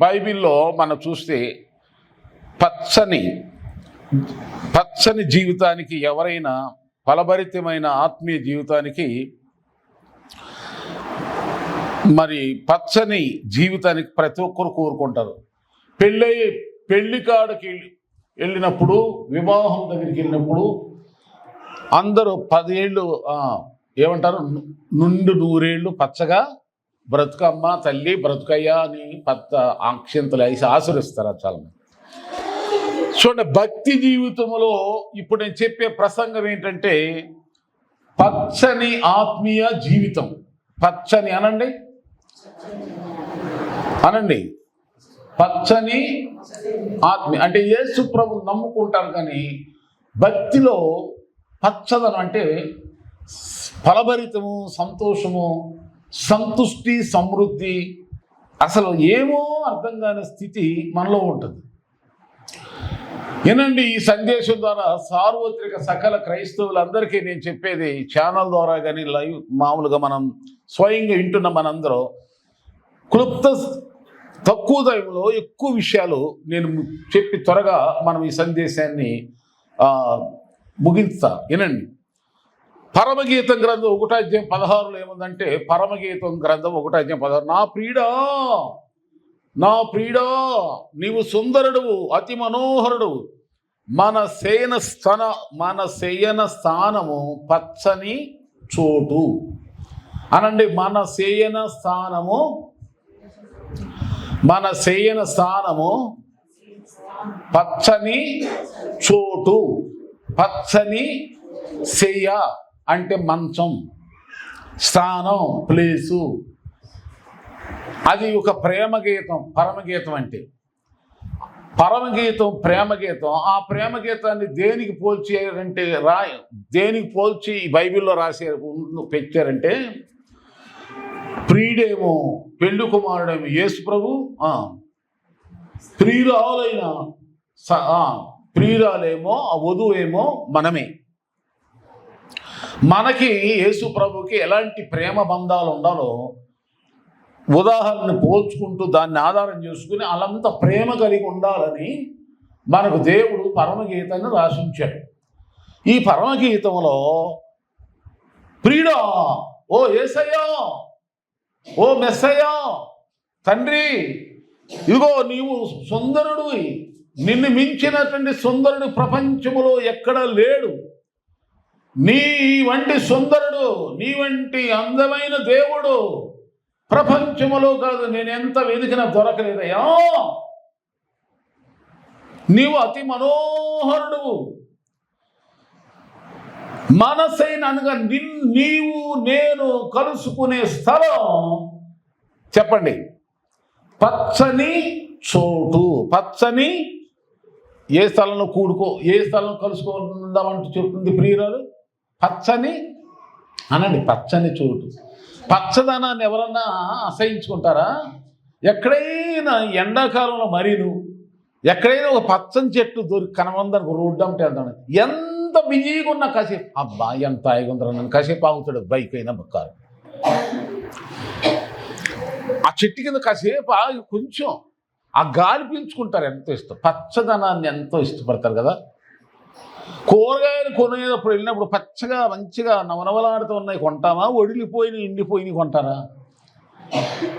బైబిల్లో మనం చూస్తే పచ్చని పచ్చని జీవితానికి, ఎవరైనా ఫలభరితమైన ఆత్మీయ జీవితానికి, మరి పచ్చని జీవితానికి ప్రతి ఒక్కరు కోరుకుంటారు. పెళ్లి కాడికి వెళ్ళినప్పుడు, వివాహం దగ్గరికి వెళ్ళినప్పుడు అందరూ 10 ఏళ్ళు ఏమంటారు, నుండి 100 ఏళ్ళు పచ్చగా బ్రతుకమ్మ తల్లి బ్రతుకయ్యా అని అక్షంతలు వేసి ఆశీర్వదిస్తారు. చాలా చూడండి, భక్తి జీవితంలో ఇప్పుడు నేను చెప్పే ప్రసంగం ఏంటంటే పచ్చని ఆత్మీయ జీవితం. పచ్చని అనండి, పచ్చని ఆత్మీయ అంటే యేసు ప్రభువు నమ్ముకుంటారు, కానీ భక్తిలో పచ్చదనం అంటే ఫలభరితము, సంతోషము, సంతుష్టి, సమృద్ధి, అసలు ఏమో అర్థం కాని స్థితి మనలో ఉంటుంది. ఏనండి, ఈ సందేశం ద్వారా సార్వత్రిక సకల క్రైస్తవులందరికీ నేను చెప్పేది, ఛానల్ ద్వారా కానీ లైవ్ మామూలుగా మనం స్వయంగా వింటున్న మనందరూ తక్కువ టైంలో ఎక్కువ విషయాలు నేను చెప్పి త్వరగా మనం ఈ సందేశాన్ని ముగిస్తా. వినండి, పరమగీతం గ్రంథం 1:16 ఏముందంటే, పరమగీతం గ్రంథం 1:16, నా ప్రియుడా నీవు సుందరుడువు, అతి మనోహరుడు, మన శయన స్థానము పచ్చని చోటు అనండి. మన శయన స్థానము పచ్చని చోటు. పచ్చని శయ్య అంటే మంచం, స్థానం, ప్లేసు. అది ఒక ప్రేమగీతం. పరమగీతం అంటే పరమగీతం, ప్రేమగీతం. ఆ ప్రేమగీతాన్ని దేనికి పోల్చారంటే, దేనికి పోల్చి బైబిల్లో పెట్టారంటే, ప్రియుడేమో పెళ్లి కుమారుడేమో యేసు ప్రభు, ప్రియురాలేమో ఆ వధువేమో మనమే. మనకి యేసు ప్రభుకి ఎలాంటి ప్రేమ బంధాలు ఉండాలో ఉదాహరణను పోల్చుకుంటూ దాన్ని ఆధారం చేసుకుని అలంత ప్రేమ కలిగి ఉండాలని మనకు దేవుడు పరమగీతాన్ని రాసించాడు. ఈ పరమగీతంలో ప్రియుడా, ఓ యేసయ్యా, ఓ మెస్సయ్యా, తండ్రి ఇదిగో నీవు సుందరుడు, నిన్ను మించినటువంటి సుందరుడు ప్రపంచములో ఎక్కడా లేడు. నీ వంటి సుందరుడు, నీ వంటి అందమైన దేవుడు ప్రపంచములో కాదు, నేను ఎంత వెతికినా దొరకలేదయ్యా. నీవు అతి మనోహరుడు. మనసైన అనగా నీవు నేను కలుసుకునే స్థలం చెప్పండి, పచ్చని చోటు. పచ్చని ఏ స్థలంలో ఏ స్థలంలో కలుసుకుందామంటూ చెప్తుంది ప్రియురాలు? పచ్చని అనండి, పచ్చని చోటు. పచ్చదనాన్ని ఎవరన్నా అసహించుకుంటారా? ఎక్కడైనా ఎండాకాలంలో మరీను ఎక్కడైనా ఒక పచ్చని చెట్టు కనమందరికి రోడ్డు అంటే ఎంత బిజీగా ఉన్నా కాసేపు అబ్బా ఎంత హాయిగా నన్ను కాసేపు ఆగుతాడు, బైక్ అయినా కారు. ఆ చెట్టు కింద కాసేపు ఆగి కొంచెం ఆ గాలి పీల్చుకుంటారు. ఎంతో ఇష్టం, పచ్చదనాన్ని ఎంతో ఇష్టపడతారు కదా. కూరగాయలు కొనేటప్పుడు వెళ్ళినప్పుడు పచ్చగా మంచిగా నవనవలాడుతూ ఉన్నాయి కొంటామా, ఒడిలిపోయి ఎండిపోయి కొంటారా?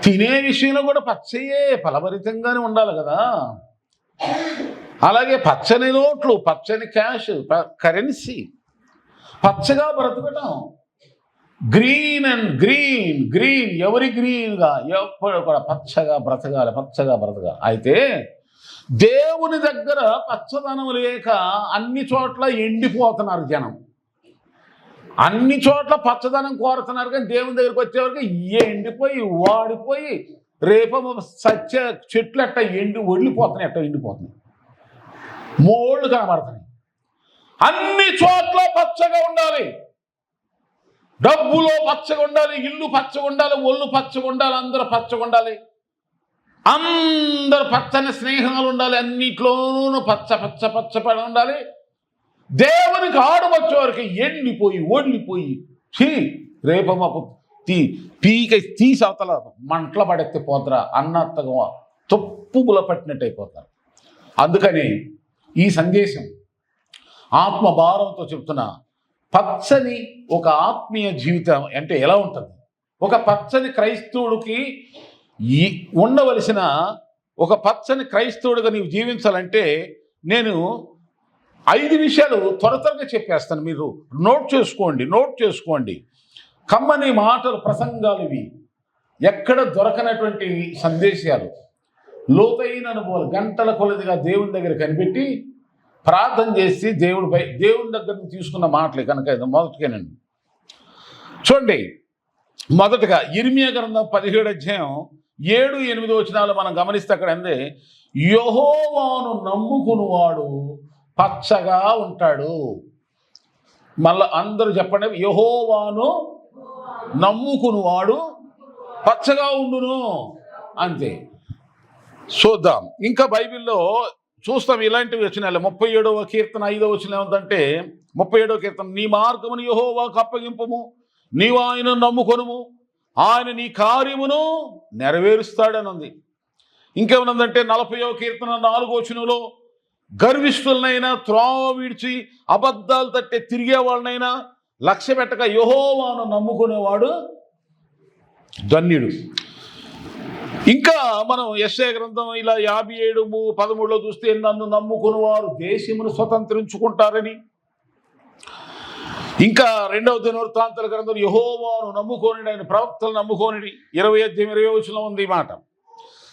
తినే విషయంలో కూడా పచ్చయే ఫలభరితంగానే ఉండాలి కదా. అలాగే పచ్చని నోట్లు, పచ్చని క్యాష్, కరెన్సీ, పచ్చగా బ్రతకటం. గ్రీన్ అండ్ గ్రీన్ ఎవరి గ్రీన్గా ఎప్పుడు కూడా పచ్చగా బ్రతకాలి, పచ్చగా బ్రతకాలి. అయితే దేవుని దగ్గర పచ్చదనం లేక అన్ని చోట్ల ఎండిపోతున్నారు జనం. అన్ని చోట్ల పచ్చదనం కోరుతున్నారు, కానీ దేవుని దగ్గరికి వచ్చేవరకు ఎండిపోయి వాడిపోయి రేపు సత్య చెట్లు ఎట్ట వదిలిపోతున్నాయి, ఎట్ట ఎండిపోతున్నాయి, మోళ్ళు కనబడుతున్నాయి. అన్ని చోట్ల పచ్చగా ఉండాలి. డబ్బులో పచ్చగా ఉండాలి, ఇల్లు పచ్చగా ఉండాలి, ఒళ్ళు పచ్చగా ఉండాలి, అందరూ పచ్చగా ఉండాలి, అందరు పచ్చని స్నేహాలు ఉండాలి, అన్నిట్లోనూ పచ్చపడి ఉండాలి. దేవునికి ఆడు వచ్చేవారికి ఎండిపోయి ఓడిపోయి రేపమ్మ తీసి అవతల మంటల పడెత్తి పోద్రా అన్నట్టుగా తప్పుగుల పట్టినట్టు అయిపోతారు. అందుకని ఈ సందేశం ఆత్మభారంతో చెప్తున్నా. పచ్చని ఒక ఆత్మీయ జీవితం అంటే ఎలా ఉంటుంది? ఒక పచ్చని క్రైస్తవుడికి ఉండవలసిన ఒక పచ్చని క్రైస్తవుడిగా నీవు జీవించాలంటే నేను 5 విషయాలు త్వరగా చెప్పేస్తాను. మీరు నోట్ చేసుకోండి. కమ్మని మాటలు, ప్రసంగాలు ఇవి. ఎక్కడ దొరకనటువంటి సందేశాలు, లోతైన అనుభవాలు, గంటల కొలదిగా దేవుని దగ్గర కనిపెట్టి ప్రార్థన చేసి దేవుని దగ్గర నుంచి తీసుకున్న మాటలే కనుక మొదటిగానండి. చూడండి, మొదటగా ఇర్మియా గ్రంథం 17 అధ్యాయం 7-8 వచనాలు మనం గమనిస్తే అక్కడ అందే, యెహోవాను నమ్ముకునివాడు పచ్చగా ఉంటాడు. మళ్ళా అందరూ చెప్పండి, యెహోవాను నమ్ముకునివాడు పచ్చగా ఉండును. అంతే. చూద్దాం ఇంకా బైబిల్లో చూస్తాం ఇలాంటివి వచనాలు. 37వ కీర్తన 5వ వచనం ఏమంటే, 37వ కీర్తన, నీ మార్గమును యెహోవాకు అప్పగింపుము, నీవు ఆయనను నమ్ముకొనుము, ఆయన నీ కార్యమును నెరవేరుస్తాడని ఉంది. ఇంకేమనుందంటే 40వ కీర్తన 4వ వచనంలో, గర్విష్ఠులనైనా, త్రోవ విడిచి అబద్ధాలు తట్టే తిరిగే వాళ్ళనైనా లక్ష్య పెట్టక యెహోవాను నమ్ముకునేవాడు ధన్యుడు. ఇంకా మనం యెషయా గ్రంథం ఇలా 57:13లో చూస్తే, నన్ను నమ్ముకుని వారు దేశమును స్వతంత్రించుకుంటారని. ఇంకా 2వ దినవృత్తాంతాల గ్రంథం, యెహోవాను నమ్ముకోని, ఆయన ప్రవక్తలు నమ్ముకోని 20 అధ్యాయం 20వ వచనంలో ఉంది ఈ మాట.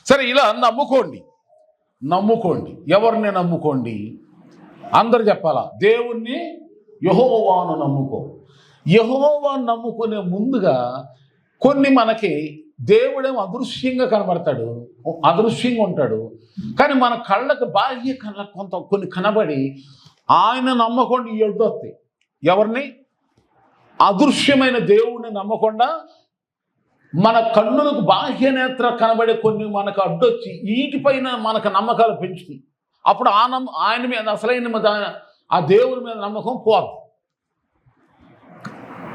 సరే, ఇలా నమ్ముకోండి. ఎవరిని నమ్ముకోండి? అందరు చెప్పాలా? దేవుణ్ణి, యెహోవాను నమ్ముకో. యెహోవాను నమ్ముకునే ముందుగా కొన్ని మనకి దేవుడేమో అదృశ్యంగా కనబడతాడు, అదృశ్యంగా ఉంటాడు. కానీ మన కళ్ళకు, బాహ్య కళ్ళకు కొన్ని కనబడి ఆయన నమ్మకుండా ఎడ్డొస్తాయి. ఎవరిని? అదృశ్యమైన దేవుడిని నమ్మకుండా మన కన్నులకు బాహ్య నేత్ర కనబడే కొన్ని మనకు అడ్డొచ్చి వీటిపైన మనకు నమ్మకాలు పెంచుతాయి. అప్పుడు ఆయన మీద అసలైన ఆ దేవుని మీద నమ్మకం పోదు.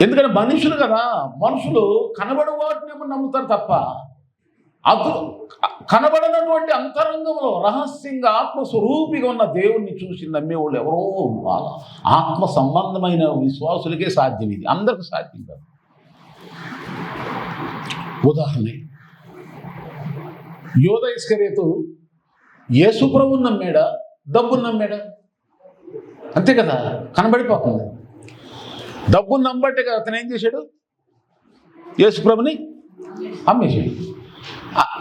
ఎందుకంటే మనుషులు కదా, మనుషులు కనబడే వాటినేమో నమ్ముతారు తప్ప కనబడనటువంటి అంతరంగంలో రహస్యంగా ఆత్మస్వరూపిగా ఉన్న దేవుణ్ణి చూసి నమ్మేవాళ్ళు ఎవరో ఆత్మ సంబంధమైన విశ్వాసులకే సాధ్యం. ఇది అందరికీ సాధ్యం కాదు. ఉదాహరణ, యోధ ఇస్కరియోతు యేసు ప్రభువుని నమ్మాడా, డబ్బును నమ్మాడా? అంతే కదా, కనబడిపోతుంది. డబ్బును నమ్మబట్టే కదా అతను ఏం చేశాడు? యేసు ప్రభుని అమ్మేశాడు.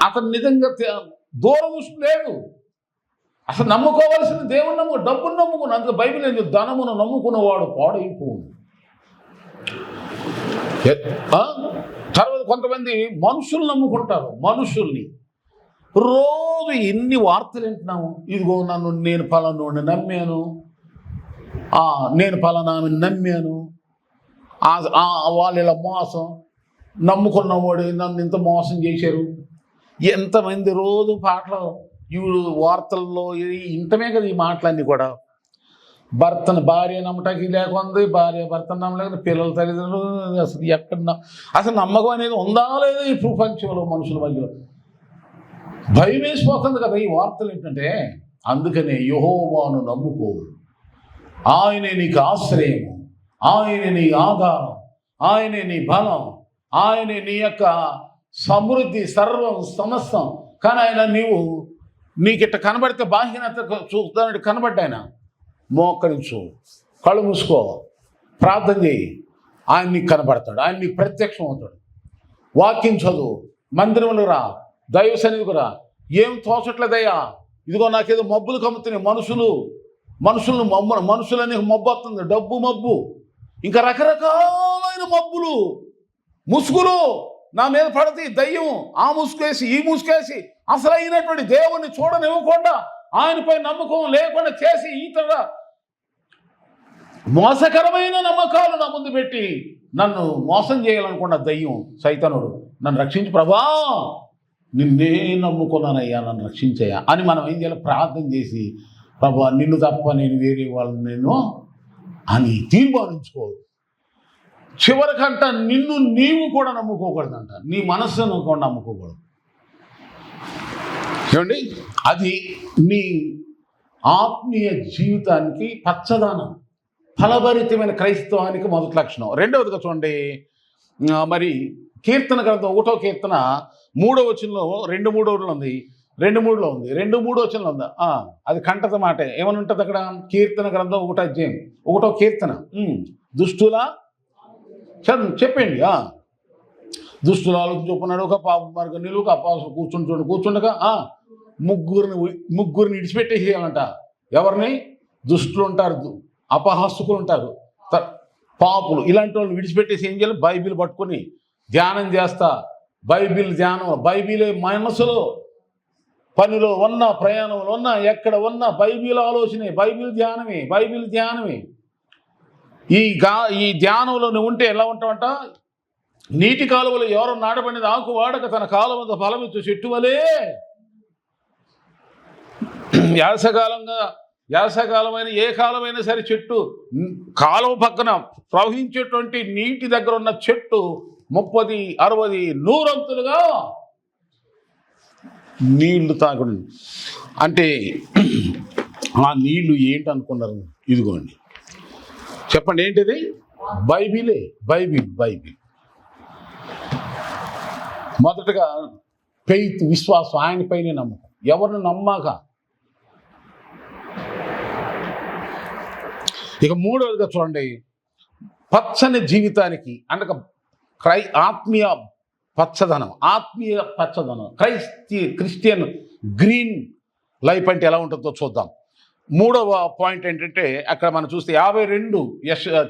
అతను నిజంగా దూరం లేదు. అసలు నమ్ముకోవాల్సిన దేవుని డబ్బును నమ్ముకుని. అందుకు బైబిల్ ఏంది? ధనమును నమ్ముకున్నవాడు పాడైపోవు. తర్వాత కొంతమంది మనుషులు నమ్ముకుంటారు. మనుషుల్ని రోజు ఎన్ని వార్తలు వింటున్నాము. ఇదిగో నేను పలానాని నమ్మాను, నేను పలానాని నమ్మాను, వాళ్ళు ఇలా మోసం, నమ్ముకున్నవాడు నన్ను ఇంత మోసం చేశారు. ఎంతమంది రోజు పాటలు ఇవి వార్తల్లో ఇంతమే కదా ఈ మాటలన్నీ కూడా. భార్య నమ్మటానికి లేకుంది, భార్య భర్తను నమ్మలేక, పిల్లల తల్లిదండ్రులు అసలు నమ్మకం అనేది ఉందా లేదా ఈ ప్రపంచంలో మనుషుల మధ్యలో? భయం వేసిపోతుంది కదా ఈ వార్తలు ఏంటంటే. అందుకనే యెహోవాను నమ్ముకో, ఆయనే నీకు ఆశ్రయము, ఆయనే నీ ఆధారం, ఆయనే నీ బలం, ఆయనే నీ యొక్క సమృద్ధి, సర్వం సమస్తం. కానీ ఆయన నీకిట్ట కనబడితే బాహ్యత చూస్తానంటే కనబడ్డా ఆయన మోకరించు, కళ్ళు మూసుకో, ప్రార్థన చేయి, ఆయన నీకు కనబడతాడు, ఆయన నీకు ప్రత్యక్షం అవుతాడు. వాక్యం చదువు, మందిరంలో రా, దైవ సన్నిధికి రా. ఏం తోచట్లేదయ్యా, ఇదిగో నాకేదో మబ్బులు కమ్ముతున్నాయి, మనుషులని మబ్బు వస్తుంది, డబ్బు మబ్బు, ఇంకా రకరకాలైన మబ్బులు, ముసుగులు నా మీద పడతాయి. దయ్యం ఆ ముసుకేసి ఈ ముసుకేసి అసలైనటువంటి దేవుణ్ణి చూడనివ్వకుండా, ఆయనపై నమ్మకం లేకుండా చేసి ఇతర మోసకరమైన నమ్మకాలు నా ముందు పెట్టి నన్ను మోసం చేయాలనుకున్న దయ్యం, సైతానుడు, నన్ను రక్షించి ప్రభా, నిన్నే నమ్ముకున్నానయ్యా, నన్ను రక్షించయ్యా అని మనం ఏం చేయాలి? ప్రార్థన చేసి, ప్రభా నిన్ను తప్ప నేను వేరే వాళ్ళని అని తీర్మానించుకోవాలి. చివరికంట నీవు కూడా నమ్ముకోకూడదంట, నీ మనస్సును కూడా నమ్ముకోకూడదు. ఏమండి, అది నీ ఆత్మీయ జీవితానికి పచ్చదనం, ఫలభరితమైన క్రైస్తవానికి మొదటి లక్షణం. రెండవదిగా చూడండి, మరి కీర్తన గ్రంథం 1వ కీర్తన 3వ వచనంలో 2:3 ఉంది, 2:3 ఉంది, 2:3 వచనంలో ఉందా? అది కంటత మాట. ఏమని ఉంటుంది అక్కడ? కీర్తన గ్రంథం 1వ అధ్యాయం 1వ కీర్తన. దుష్టుల చెప్పండి. దుష్టుల ఆలోచన చొప్పున్నాడు, ఒక పాప మార్గం నిలువుగా అపాసం కూర్చుండగా ముగ్గురిని విడిచిపెట్టేసేయాలంట. ఎవరిని? దుష్టులు ఉంటారు, అపహాసకులు ఉంటారు, పాపులు. ఇలాంటి వాళ్ళు విడిచిపెట్టేసి ఏం చేయాలి? బైబిల్ పట్టుకొని ధ్యానం చేస్తా. బైబిల్ ధ్యానం, బైబిలే మనసులో, పనిలో ఉన్నా, ప్రయాణంలో ఉన్నా, ఎక్కడ ఉన్నా బైబిల్ ఆలోచనే, బైబిల్ ధ్యానమే. ఈ ధ్యానంలో నువ్వు ఉంటే ఎలా ఉంటావంట? నీటి కాలువలో ఎవరు నాటబడినది ఆకు వాడక తన కాలం ఫలమిచ్చు చెట్టు వలే. యాసకాలమైన ఏ కాలమైనా సరే చెట్టు, కాలువ పక్కన ప్రవహించేటువంటి నీటి దగ్గర ఉన్న చెట్టు 30, 60, 100 నీళ్లు తాగుడు. అంటే ఆ నీళ్లు ఏంటి అనుకున్నారు? ఇదిగోండి, చెప్పండి ఏంటిది? బైబిలే. బైబిల్ మొదటగా ఫెయిత్, విశ్వాసం, ఆయన పైనే నమ్మకం. ఎవరిని నమ్మాక. ఇక మూడవదిగా చూడండి, పచ్చని జీవితానికి అనగా ఆత్మీయ పచ్చదనం, క్రిస్టియన్ గ్రీన్ లైఫ్ అంటే ఎలా ఉంటుందో చూద్దాం. మూడవ పాయింట్ ఏంటంటే, అక్కడ మనం చూస్తే 52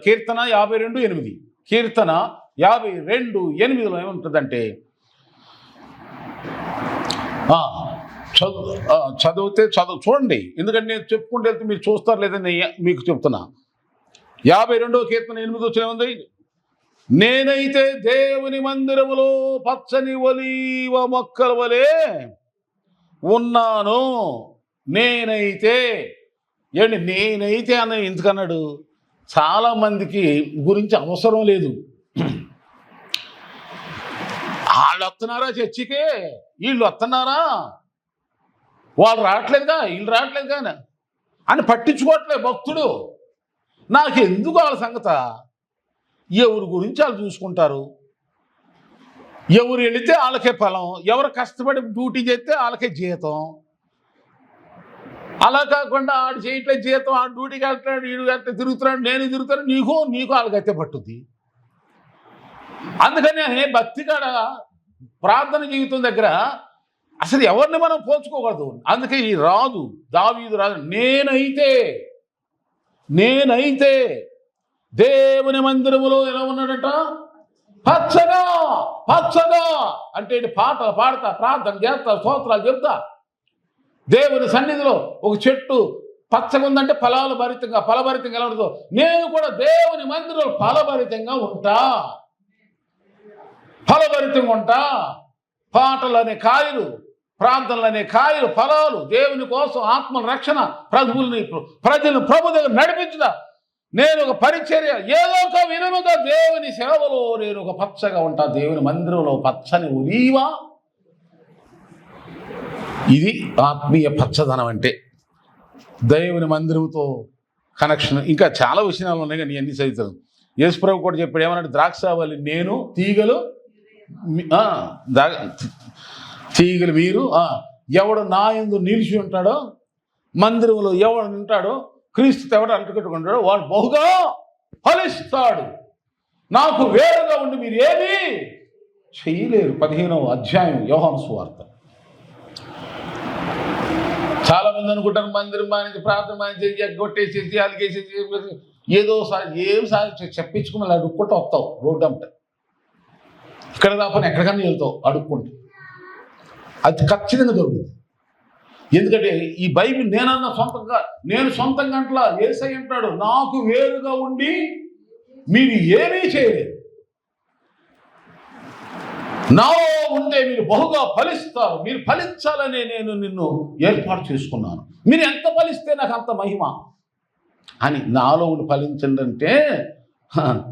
కీర్తన 52:8. కీర్తన 52:8లో ఏముంటుందంటే, చదివితే చూడండి, ఎందుకంటే నేను చెప్పుకుంటూ వెళ్తే మీరు చూస్తారు లేదని మీకు చెప్తున్నా. 52వ కీర్తన 8 వచ్చిన ఉంది, నేనైతే దేవుని మందిరములో పచ్చని ఒలీవ మొక్కల వలె ఉన్నాను. నేనైతే అన్న ఎందుకన్నాడు? చాలా మందికి గురించి అవసరం లేదు. వాళ్ళు వస్తున్నారా చర్చికే, వీళ్ళు వస్తున్నారా, వాళ్ళు రావట్లేదుగా, వీళ్ళు రావట్లేదుగా అని పట్టించుకోవట్లేదు భక్తుడు. నాకు ఎందుకు వాళ్ళ సంగత? ఎవరి గురించి వాళ్ళు చూసుకుంటారు. ఎవరు వెళితే వాళ్ళకే ఫలం, ఎవరు కష్టపడి డ్యూటీ చేస్తే వాళ్ళకే జీతం. అలా కాకుండా ఆడు చేయట్లేదు జీతం, ఆడు డ్యూటీకి వెళ్తున్నాడు, వీడు వెళ్తే తిరుగుతున్నాడు, నేను తిరుగుతాను, నీకు వాళ్ళకైతే పట్టుద్ది. అందుకని భక్తి కాడ ప్రార్థన జీవితం దగ్గర అసలు ఎవరిని మనం పోల్చుకోకూడదు. అందుకే ఈ దావీదు రాదు, నేనైతే దేవుని మందిరములో ఎలా ఉన్నాడట? పచ్చగా అంటే పాటలు పాడతా, ప్రార్థన చేస్తా, స్తోత్రాలు చెప్తా. దేవుని సన్నిధిలో ఒక చెట్టు పచ్చగా ఉందంటే ఫలభరితంగా ఎలా ఉంటుందో, నేను కూడా దేవుని మందిరంలో ఫలభరితంగా ఉంటా. పాటలు అనే కాయలు, ప్రార్థనలు అనే కాయలు, ఫలాలు, దేవుని కోసం ఆత్మల రక్షణ, ప్రజలను ప్రభు దగ్గర నడిపించడం. నేను ఒక పరిచర్య, ఏదో ఒక విధముగా దేవుని సేవలో నేను ఒక పచ్చగా ఉంటా. దేవుని మందిరంలో పచ్చని ఒలీవా. ఇది ఆత్మీయ పచ్చదనం అంటే. దేవుని మందిరంతో కనెక్షన్. ఇంకా చాలా విషయాలు ఉన్నాయి కానీ అన్ని చదువుతాను. యేసుప్రభు కూడా చెప్పాడు, ఏమన్నాడు? ద్రాక్షావళి నేను, తీగలు మీరు. ఎవడు నా యందు నిలిచి ఉంటాడో, మందిరంలో ఎవడు ఉంటాడో, క్రీస్తు ఎవడు అంటుకట్టుకుంటాడో వాడు బహుగా ఫలిస్తాడు. నాకు వేరుగా ఉండి మీరు ఏమీ చేయలేరు. 15వ అధ్యాయం యోహాను సువార్త. చాలా మంది అనుకుంటారు మందిరం మానేసి, ప్రార్థన మానేసి, ఎగ్గొట్టేసేసి, అలిగేసేసి, ఏదో ఏం చెప్పించుకుని అడుక్కుంటూ వస్తావు. రోడ్డు అంట ఇక్కడ కాకపోతే ఎక్కడికన్నా వెళ్తావు అడుక్కుంటూ. అది ఖచ్చితంగా దొరుకుతుంది. ఎందుకంటే ఈ బైబిల్ నేను సొంతంగా అంటలా. యేసయ్య అంటాడు, నాకు వేరుగా ఉండి మీరు ఏమీ చేయలేరు, నాలో ఉంటే మీరు బహుగా ఫలిస్తారు. మీరు ఫలించాలనే నేను నిన్ను ఏర్పాటు చేసుకున్నాను. మీరు ఎంత ఫలిస్తే నాకు అంత మహిమ అని. నాలో ఉండి ఫలించండి అంటే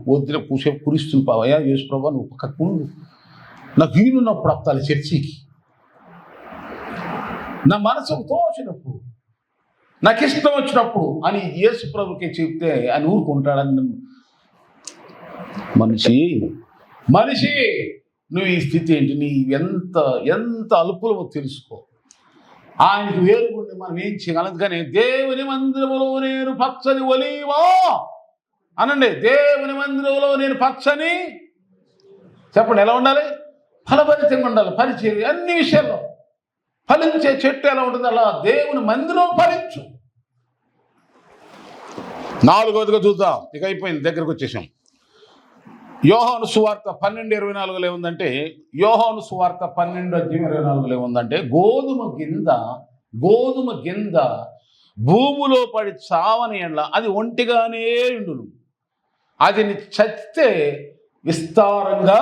వద్దున కురిస్తుంది పావయ్యా యేసు ప్రభా, నువ్వు పక్కకు నాకు వీలున్నప్పుడు వస్తాను చర్చికి. నా మనసుకు తోచినప్పుడు, నాకు ఇష్టం వచ్చినప్పుడు అని యేసు ప్రభుకి చెప్తే ఆయన ఊరుకుంటాడని. మనిషి నువ్వు ఈ స్థితి ఏంటి, నీ ఎంత అలుపులవో తెలుసుకో. ఆయనకు వేరుగుండి మనం ఏం చేయగలం? కానీ దేవుని మందిరములో నేను పచ్చని ఒలీవా అనండి. దేవుని మందిరంలో నేను పచ్చని, చెప్పండి ఎలా ఉండాలి? ఫలభరితంగా ఉండాలి. పరిచయం అన్ని విషయాల్లో ఫలించే చెట్టు ఎలా ఉంటుంది అలా దేవుని మందిరం ఫలించు. 4వదిగా చూద్దాం, ఇక అయిపోయింది, దగ్గరకు వచ్చేసాం. యోహాను సువార్త 12:24 ఏముందంటే, యోహాను సువార్త 12:24 ఏముందంటే, గోధుమ గింద భూమిలో పడి చావని ఎడల అది ఒంటిగానే ఉండును, అది చస్తే విస్తారంగా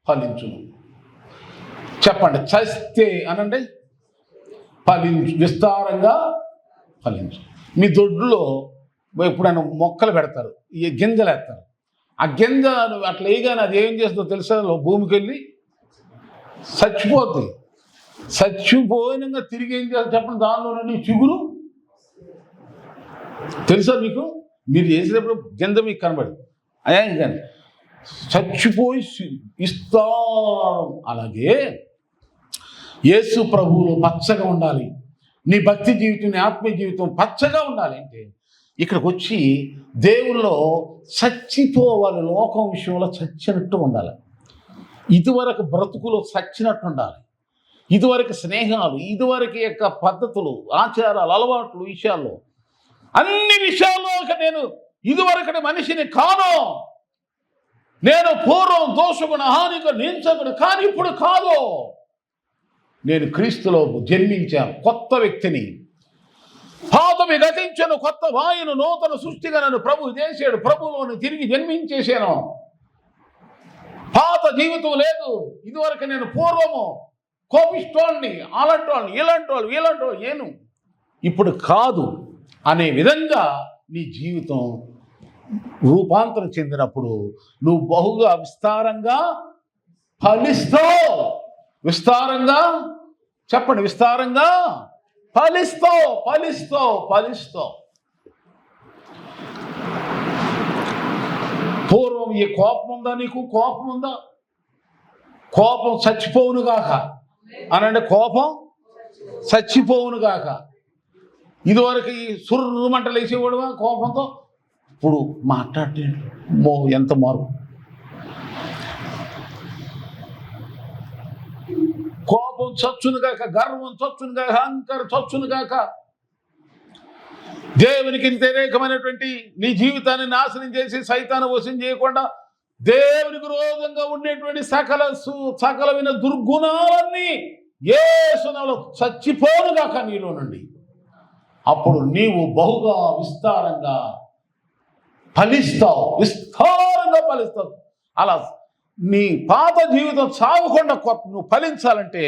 ఫలించును. చెప్పండి, చస్తే అనండి, ఫలించు, విస్తారంగా ఫలించు. మీ దొడ్లో ఎప్పుడైనా మొక్కలు పెడతారు, ఈ గింజలు వేస్తారు. ఆ గింజ అట్లా వేయగానే అది ఏం చేస్తుందో తెలుసా? భూమికి వెళ్ళి చచ్చిపోతుంది. చచ్చిపోయినాక తిరిగి ఏం చేస్తారు చెప్పండి? దానిలో నుండి చిగురు తెలుసా మీకు? మీరు చేసినప్పుడు గింజ మీకు కనబడి అదే కానీ చచ్చిపోయి ఇస్తాం. అలాగే యేసు ప్రభువులో పచ్చగా ఉండాలి. నీ భక్తి జీవితం, నీ ఆత్మీయ జీవితం పచ్చగా ఉండాలి అంటే ఇక్కడికి వచ్చి దేవుల్లో చచ్చిపోవాలి. లోకం విషయంలో చచ్చినట్టు ఉండాలి. ఇదివరకు బ్రతుకులో చచ్చినట్టు ఉండాలి. ఇదివరకు స్నేహాలు, ఇదివరకు యొక్క పద్ధతులు, ఆచారాలు, అలవాట్లు విషయాల్లో, అన్ని విషయాల్లో నేను ఇదివరకటి మనిషిని కాను. నేను పూర్వం దోషగుణ హానిగా నించకుడు, కానీ ఇప్పుడు కాదు. నేను క్రీస్తులో జన్మించాను, కొత్త వ్యక్తిని. పాతవి గతించను, కొత్త వాయును నూతన సృష్టిగా నన్ను ప్రభు చేశాడు. ప్రభువులోని తిరిగి జన్మించేశాను. పాత జీవితం లేదు. ఇదివరకు నేను పూర్వము కోపిస్తోళ్ళని, అలాంటి వాళ్ళని, ఇలాంటి వాళ్ళు ఏను, ఇప్పుడు కాదు అనే విధంగా నీ జీవితం రూపాంతరం చెందినప్పుడు నువ్వు బహుగా విస్తారంగా ఫలిస్తావు. విస్తారంగా చెప్పండి, విస్తారంగా ఫలిస్తావు. పూర్వం ఈ కోపం ఉందా? నీకు కోపం ఉందా? కోపం చచ్చిపోవునుగాక అనండి. కోపం చచ్చిపోవునుగాక. ఇదివరకు ఈ సుర్రు మంటలు వేసేవాడుగా కోపంతో. ఇప్పుడు మాట్లాడితే ఎంత మార్పు. కోపం చచ్చునుగాక, గర్వం చచ్చునుగాక, అహంకారం చచ్చునుగాక. దేవునికి వ్యతిరేకమైనటువంటి నీ జీవితాన్ని నాశనం చేసి సైతాన్ని వశం చేయకుండా దేవునికి విరోధంగా ఉండేటువంటి సకలమైన దుర్గుణాలన్నీ యేసునామములో చచ్చిపోనుగాక నీలో నుండి. అప్పుడు నీవు బహుగా విస్తారంగా ఫలిస్తావు. అలా నీ పాత జీవితం సాగకుండా నువ్వు ఫలించాలంటే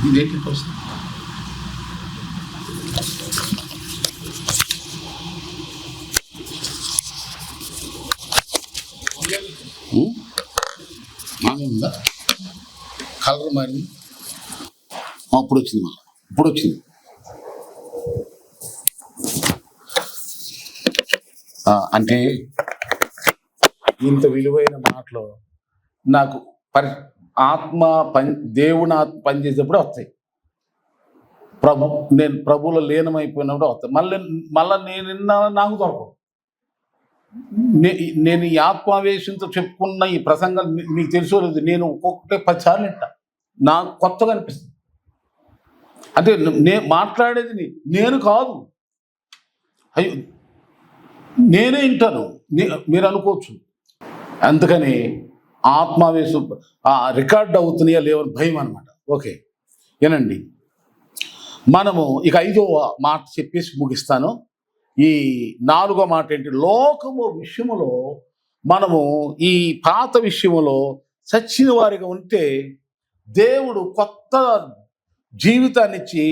ఇదేంటి ప్రశ్న? ఉందా? కలర్ మారింది. అప్పుడు వచ్చింది, మళ్ళీ ఇప్పుడు వచ్చింది. అంటే ఇంత విలువైన మాటలు నాకు ఆత్మ దేవుని ఆత్మ పనిచేసేప్పుడు వస్తాయి. నేను ప్రభువులో లీనమైపోయినప్పుడు వస్తాయి. మళ్ళీ నేను నాకు దొరకవు. నేను ఈ ఆత్మావేశంతో చెప్పుకున్న ఈ ప్రసంగాలు మీకు తెలుసో లేదు, నేను ఒక్కొక్కటే 10 సార్లు వింటా. నాకు కొత్తగా అనిపిస్తుంది. అంటే నేను మాట్లాడేది నేను కాదు, అయ్యో నేనే వింటాను మీరు అనుకోవచ్చు. అందుకని ఆత్మావేశం రికార్డ్ అవుతున్నాయా లేవని భయం అనమాట. ఓకే ఏనండి, మనము ఇక 5వ మాట చెప్పేసి ముగిస్తాను. ఈ 4వ మాట ఏంటి? లోకము విషయములో మనము ఈ పాత విషయములో చచ్చిన వారిగా ఉంటే దేవుడు కొత్త జీవితాన్ని ఇచ్చి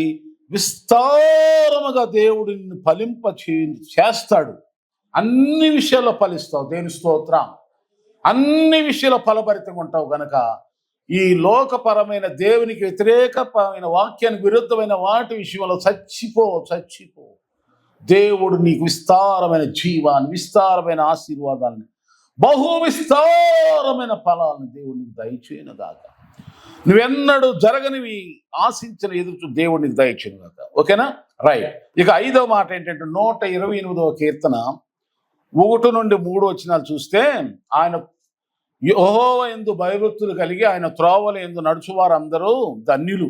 విస్తారముగా దేవుడు నిన్ను ఫలింప చేస్తాడు. అన్ని విషయాల్లో ఫలిస్తావు. దేవుని స్తోత్రం. అన్ని విషయాల్లో ఫలభరితంగా ఉంటావు గనక ఈ లోకపరమైన దేవునికి వ్యతిరేకమైన వాక్యానికి విరుద్ధమైన వాటి విషయంలో చచ్చిపో. దేవుడు నీకు విస్తారమైన జీవాన్ని, విస్తారమైన ఆశీర్వాదాన్ని, బహు విస్తారమైన ఫలాలను దేవుడు నీకు దయచేయను గాక. నువ్వెన్నడూ జరగనివి ఆశించిన ఎదురు దేవుడు నీకు దయచేయను గాక. ఓకేనా? రైట్. ఇక 5వ మాట ఏంటంటే 128వ కీర్తన 1 నుండి 3 వచనాలు చూస్తే, ఆయన యెహోవా యందు భయభక్తులు కలిగి ఆయన త్రోవల యందు నడుచువారందరూ ధన్యులు.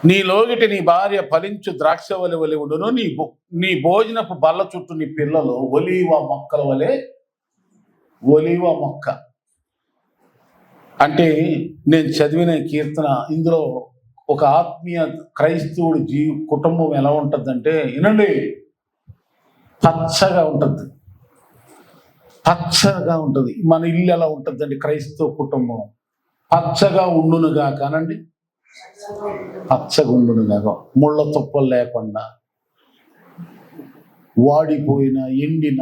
నీ లోగిటి నీ భార్య ఫలించు ద్రాక్షవలి వలె ఉండును. నీ భోజనపు బల్ల చుట్టూ నీ పిల్లలు ఒలీవ మొక్కల వలె. ఒలీవ మొక్క అంటే నేను చదివిన కీర్తన, ఇందులో ఒక ఆత్మీయ క్రైస్తవుడి కుటుంబం ఎలా ఉంటుందంటే, వినండి, పచ్చగా ఉంటుంది. పచ్చగా ఉంటుంది. మన ఇల్లు ఎలా ఉంటుందండి? క్రైస్తవ కుటుంబం పచ్చగా ఉండునుగా కానండి, పచ్చగా ఉండునుగా, ముళ్ళ తుప్పలు లేకుండా, వాడిపోయిన, ఎండిన,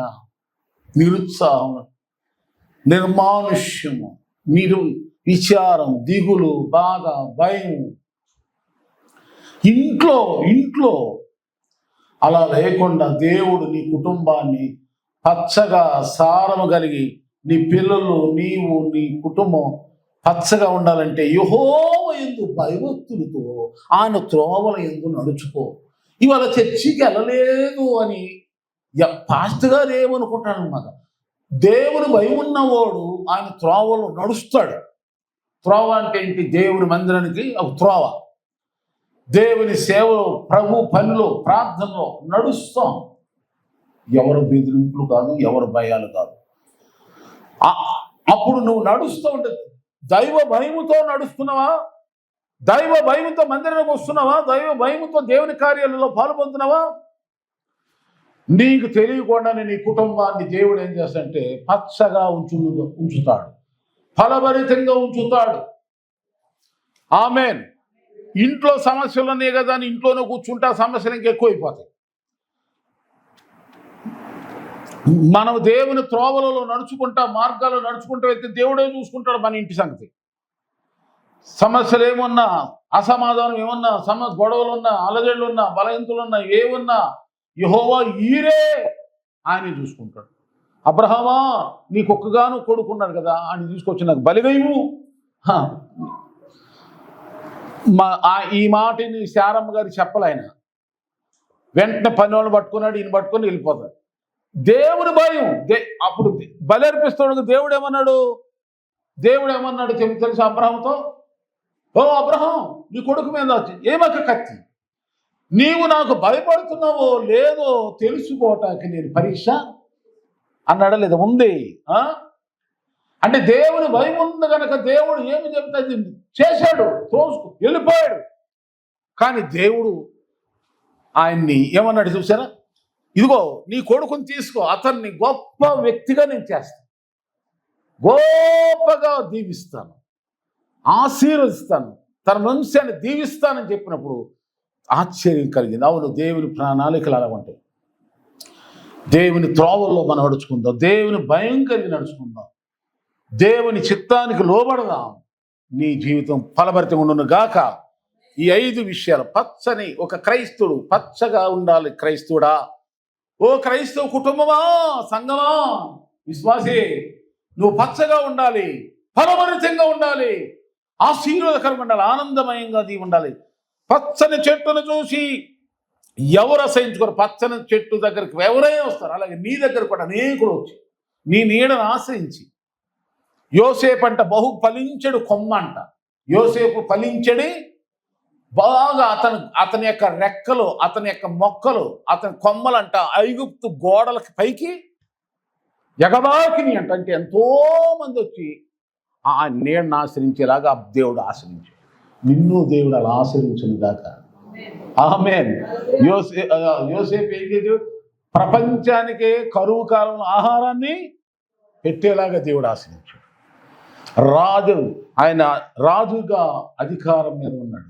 నిరుత్సాహం, నిర్మానుష్యము, విచారం, దిగులు, బాధ, భయం ఇంట్లో అలా లేకుండా దేవుడు నీ కుటుంబాన్ని పచ్చగా సారము కలిగి, నీ పిల్లలు, నీవు, నీ కుటుంబం పచ్చగా ఉండాలంటే యెహోవా యందు భయభక్తులతో ఆయన త్రోవల యందు నడుచుకో. ఇవాళ చర్చికి వెళ్ళలేదు అని పాస్టర్ గారు ఏమనుకుంటాడు అన్నమాట. దేవుని భయం ఉన్నవాడు ఆయన త్రోవలో నడుస్తాడు. త్రోవ అంటే ఏంటి? దేవుని మందిరానికి ఒక త్రోవ. దేవుని సేవలో, ప్రభు పనిలో, ప్రార్థనలో నడుస్తాం. ఎవరు బెదిరింపులు కాదు, ఎవరు భయాలు కాదు. అప్పుడు నువ్వు నడుస్తూ ఉంటే దైవ భయముతో నడుస్తున్నావా? దైవ భయముతో మందిరానికి వస్తున్నావా? దైవ భయముతో దేవుని కార్యాలలో పాల్పొందుతున్నావా? నీకు తెలియకుండానే నీ కుటుంబాన్ని దేవుడు ఏం చేస్తాడంటే పచ్చగా ఉంచుతాడు, ఫలభరితంగా ఉంచుతాడు. ఆమేన్. ఇంట్లో సమస్యలు ఉన్నాయి కదా అని ఇంట్లోనే కూర్చుంటే ఆ సమస్యలు ఇంకెక్కువైపోతాయి. మనం దేవుని త్రోవలలో నడుచుకుంటా, మార్గాల్లో నడుచుకుంటూ వెళ్తే దేవుడే చూసుకుంటాడు మన ఇంటి సంగతి. సమస్యలు ఏమున్నా, అసమాధానం ఏమన్నా, గొడవలున్నా, అలజడులున్నా, బలహీనతలున్నా, ఏమున్నా యెహోవా ఈరే ఆయన చూసుకుంటాడు. అబ్రహామా, నీకు ఒక్కగాను కొడుకున్నాడు కదా, ఆయన తీసుకొచ్చి నాకు బలిగైవు. ఈ మాటని శారమ్మ గారు చెప్పలే. ఆయన వెంటనే పని వాళ్ళు పట్టుకున్నాడు, ఈయన పట్టుకొని వెళ్ళిపోతాడు. దేవుని భయం. అప్పుడు బలి అర్పిస్తాడు. దేవుడు ఏమన్నాడు తెలుసు అబ్రహాంతో? ఓ అబ్రహాం, నీ కొడుకు మీద వచ్చి ఏమక్క కత్తి, నీవు నాకు భయపడుతున్నావో లేదో తెలుసుకోవటానికి నేను పరీక్ష అన్నాడా లేదా? ఉంది. అంటే దేవుని భయం ఉంది కనుక దేవుడు ఏమి చెప్తే చేశాడు, వెళ్ళిపోయాడు. కానీ దేవుడు ఆయన్ని ఏమన్నాడు చూసారా? ఇదిగో నీ కొడుకుని తీసుకో, అతన్ని గొప్ప వ్యక్తిగా నేను చేస్తాను, గొప్పగా దీవిస్తాను, ఆశీర్వదిస్తాను, తన వంశాన్ని దీవిస్తానని చెప్పినప్పుడు ఆశ్చర్యం కలిగింది. అవును, దేవుని ప్రణాళికలు అలా ఉంటాయి. దేవుని త్రోవల్లో మనం నడుచుకుందాం, దేవుని భయం కలిగి నడుచుకుందాం, దేవుని చిత్తానికి లోబడదాం. నీ జీవితం ఫలభరితంగా ఉండును గాక. ఈ 5 విషయాలు పచ్చని ఒక క్రైస్తవుడు పచ్చగా ఉండాలి. క్రైస్తవుడా, ఓ క్రైస్తవ కుటుంబమా, సంఘమా, విశ్వాసే, నువ్వు పచ్చగా ఉండాలి, ఫలభరితంగా ఉండాలి, ఆశీర్వాదకరంగా ఉండాలి, ఆనందమయంగా ఉండాలి. పచ్చని చెట్టును చూసి ఎవరు అసహించుకోరు. పచ్చని చెట్టు దగ్గరికి ఎవరైనా వస్తారు. అలాగే నీ దగ్గర కూడా అనేకులు వచ్చి నీ నీడను ఆశ్రయించి, యోసేపు అంట బహు ఫలించడు కొమ్మ అంట. యోసేపు ఫలించడి బాగా. అతని యొక్క రెక్కలు, అతని యొక్క మొక్కలు, అతని కొమ్మలంట ఐగుప్తు గోడలకి పైకి ఎగబాకిని అంట. అంటే ఎంతో మంది వచ్చి ఆ నీడను ఆశ్రయించేలాగా దేవుడు ఆశ్రయించాడు. నిన్ను దేవుడు అలా ఆశ్రయించును గాక. ఆమేన్. యోసేపు ఏం చేశాడు? ప్రపంచానికే కరువు కాలంలో ఆహారాన్ని పెట్టేలాగా దేవుడు ఆశ్రయించాడు. ఆయన రాజుగా అధికారం మీద ఉన్నాడు.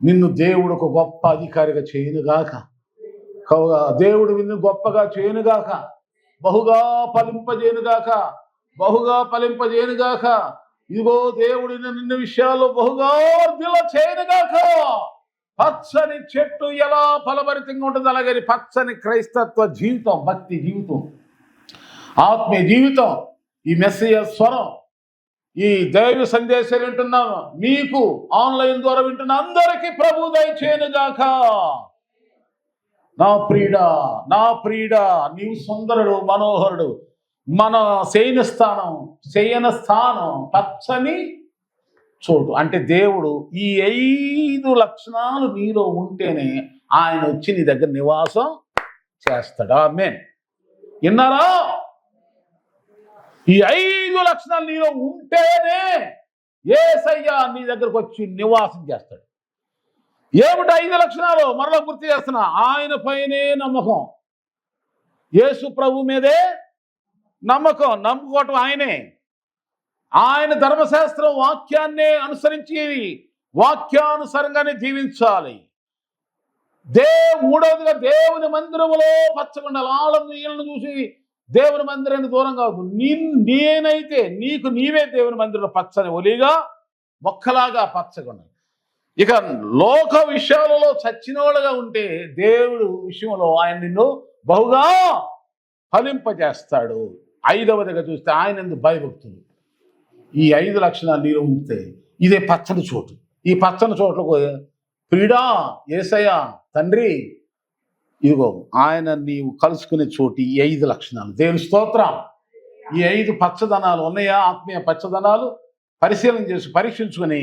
నిన్ను దేవుడు ఒక గొప్ప అధికారిగా చేయనుగాక. దేవుడు నిన్ను గొప్పగా చేయనుగాక, బహుగా ఫలింపజేయనుగాక, బహుగా ఫలింపజేయనుగాక. ఇదిగో దేవుడి నిన్ను విషయాలు బహుగా వర్ధిల్ల చేయనుగాక. పచ్చని చెట్టు ఎలా ఫలభరితంగా ఉంటుంది, అలాగే పచ్చని క్రైస్తత్వ జీవితం, భక్తి జీవితం, ఆత్మీయ జీవితం, ఈ మెస్సియ స్వరం, ఈ దైవ సందేశాలు వింటున్నాం మీకు ఆన్లైన్ ద్వారా వింటున్న అందరికీ ప్రభు దయచేయనుగాక. నా ప్రియుడా నీవు సుందరుడు, మనోహరుడు. మన శయన స్థానం పచ్చని చోటు. అంటే దేవుడు ఈ 5 లక్షణాలు నీలో ఉంటేనే ఆయన వచ్చి నీ దగ్గర నివాసం చేస్తాడు. ఆమేన్. విన్నారా? ఈ 5 లక్షణాలు నీలో ఉంటేనే యేసయ్య నీ దగ్గరకు వచ్చి నివాసం చేస్తాడు. ఏమిటి 5 లక్షణాలు? మరలా గుర్తు చేస్తున్నా. ఆయన పైనే నమ్మకం, యేసు ప్రభు మీదే నమ్ముకోవటం ఆయనే. ఆయన ధర్మశాస్త్రం వాక్యాన్నే అనుసరించి వాక్యానుసారంగానే జీవించాలి. మూడవదిగా దేవుని మందిరములో పచ్చగుండాలి. వాళ్ళను వీళ్ళను చూసి దేవుని మందిరానికి దూరం కాదు. నేనైతే నీకు నీవే దేవుని మందిరంలో పచ్చని ఒలిగా మొక్కలాగా పచ్చగుండాలి. ఇక లోక విషయాలలో చచ్చినోళ్ళగా ఉంటే దేవుడు విషయంలో ఆయన నిన్ను బహుగా ఫలింపజేస్తాడు. 5వదిగా చూస్తే ఆయన ఎందుకు భయభక్తులు. ఈ 5 లక్షణాలు నీలో ఉంటే ఇదే పచ్చని చోటు. ఈ పచ్చని చోట్లకు ప్రియుడా, యేసయ్య, తండ్రి, ఇదిగో ఆయన నీవు కలుసుకునే చోటు ఈ 5 లక్షణాలు. దేవుని స్తోత్రం. ఈ 5 పచ్చదనాలు ఉన్నాయా? ఆత్మీయ పచ్చదనాలు పరీక్షించుకొని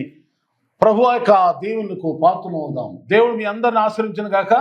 ప్రభు యొక్క దేవునికి పాత్రలు అవుదాం. దేవుడు మీ అందరిని ఆశ్రయించిన గాక.